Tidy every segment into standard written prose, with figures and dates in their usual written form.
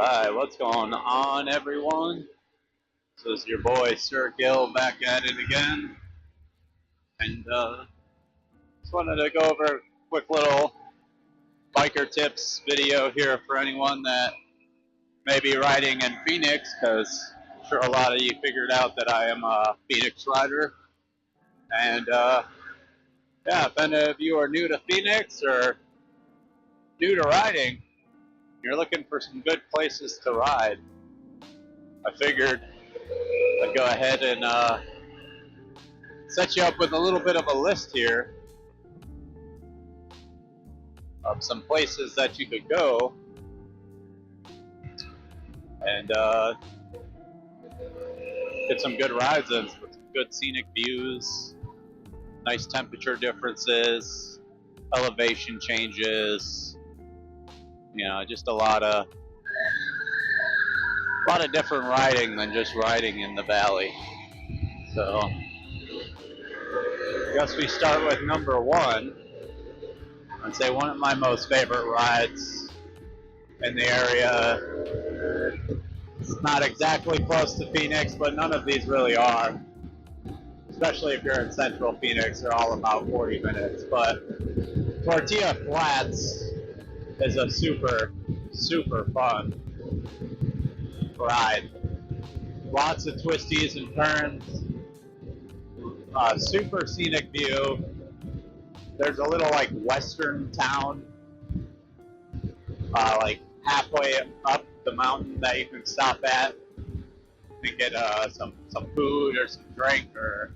Alright, what's going on, everyone? This is your boy Sir Gill back at it again. And just wanted to go over a quick little biker tips video here for anyone that may be riding in Phoenix, because I'm sure a lot of you figured out that I am a Phoenix rider. And yeah, if any of you are new to Phoenix or new to riding, you're looking for some good places to ride, I figured I'd go ahead and set you up with a little bit of a list here of some places that you could go and get some good rides in with some good scenic views, nice temperature differences, elevation changes, you know, just a lot of different riding than just riding in the valley. So I guess we start with number one. I'd say one of my most favorite rides in the area. It's not exactly close to Phoenix, but none of these really are. Especially if you're in central Phoenix, they're all about 40 minutes. But Tortilla Flats is a super fun ride. Lots of twisties and turns. Super scenic view. There's a little like western town, like halfway up the mountain that you can stop at and get some food or some drink or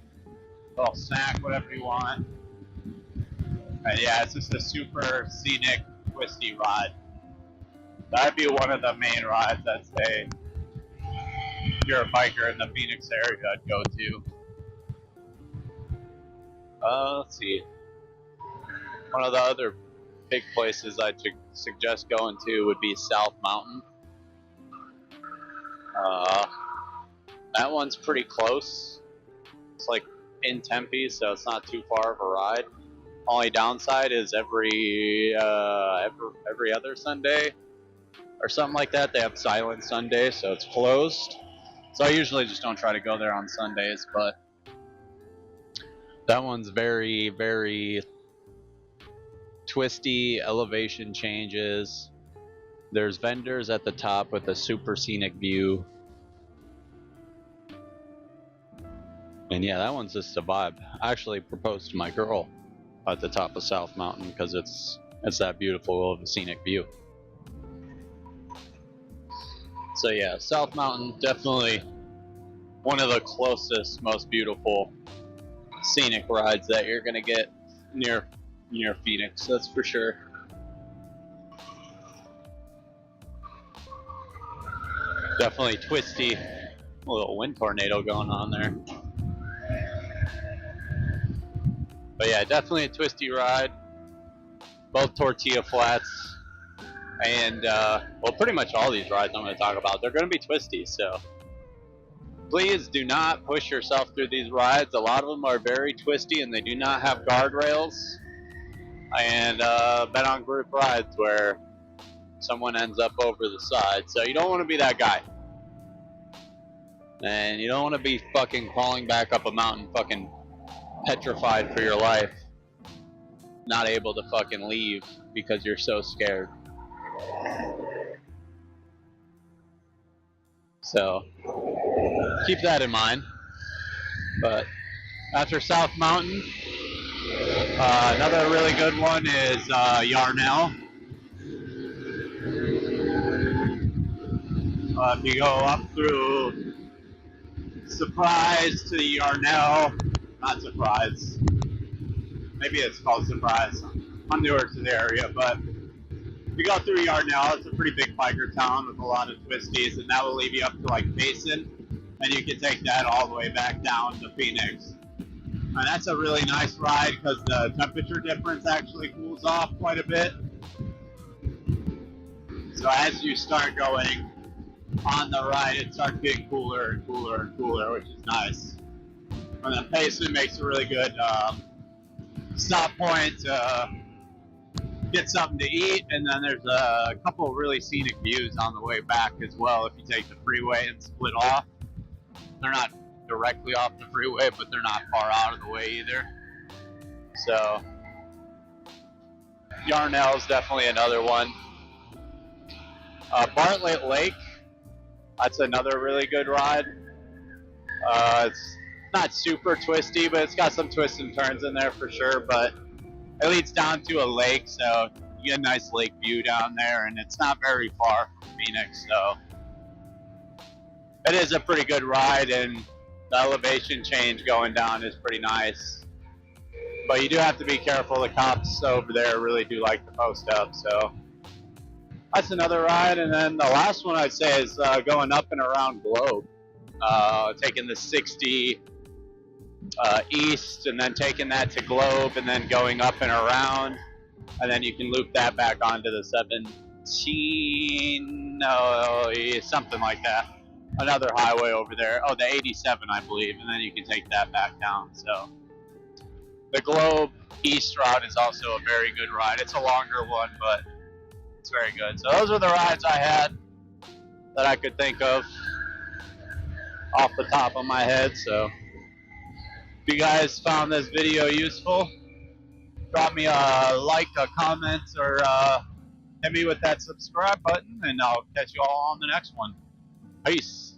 a little snack, whatever you want. And yeah, it's just a super scenic, twisty ride. That'd be one of the main rides I'd say if you're a biker in the Phoenix area I'd go to. Let's see. One of the other big places I'd suggest going to would be South Mountain. That one's pretty close. It's like in Tempe, so it's not too far of a ride. Only downside is every other Sunday or something like that, they have Silent Sunday, so it's closed. So I usually just don't try to go there on Sundays, but that one's very twisty, elevation changes. There's vendors at the top with a super scenic view. And yeah, that one's just a vibe. I actually proposed to my girl at the top of South Mountain because it's that beautiful of a scenic view. So yeah, South Mountain, definitely one of the closest, most beautiful scenic rides that you're gonna get near Phoenix, that's for sure. Definitely twisty, a little wind tornado going on there. But yeah, definitely a twisty ride. Both Tortilla Flats and well, pretty much all these rides I'm going to talk about, they're going to be twisty, so please do not push yourself through these rides. A lot of them are very twisty and they do not have guardrails. And been on group rides where someone ends up over the side, so you don't want to be that guy. And you don't want to be fucking crawling back up a mountain fucking petrified for your life, not able to fucking leave because you're so scared. So keep that in mind. But after South Mountain, another really good one is Yarnell. If you go up through Surprise to Yarnell, not Surprise, maybe it's called Surprise. I'm newer to the area, but if you go through Yarnell, it's a pretty big biker town with a lot of twisties, and that will leave you up to like Mason, and you can take that all the way back down to Phoenix. And that's a really nice ride because the temperature difference actually cools off quite a bit. So as you start going on the ride, it starts getting cooler and cooler and cooler, which is nice. And then Payson makes a really good stop point to get something to eat, and then there's a couple of really scenic views on the way back as well if you take the freeway and split off. They're not directly off the freeway, but they're not far out of the way either. So Yarnell's definitely another one. Bartlett Lake, that's another really good ride. It's not super twisty, but it's got some twists and turns in there for sure, but it leads down to a lake, so you get a nice lake view down there, and it's not very far from Phoenix, so it is a pretty good ride, and the elevation change going down is pretty nice. But you do have to be careful. The cops over there really do like to post up, so that's another ride. And then the last one I'd say is going up and around Globe, taking the 60 east and then taking that to Globe and then going up and around, and then you can loop that back onto the 17, no, something like that. Another highway over there. Oh, the 87, I believe, and then you can take that back down. So the Globe East route is also a very good ride. It's a longer one, but it's very good. So those are the rides I had that I could think of off the top of my head. So if you guys found this video useful, drop me a like, a comment, or hit me with that subscribe button, and I'll catch you all on the next one. Peace.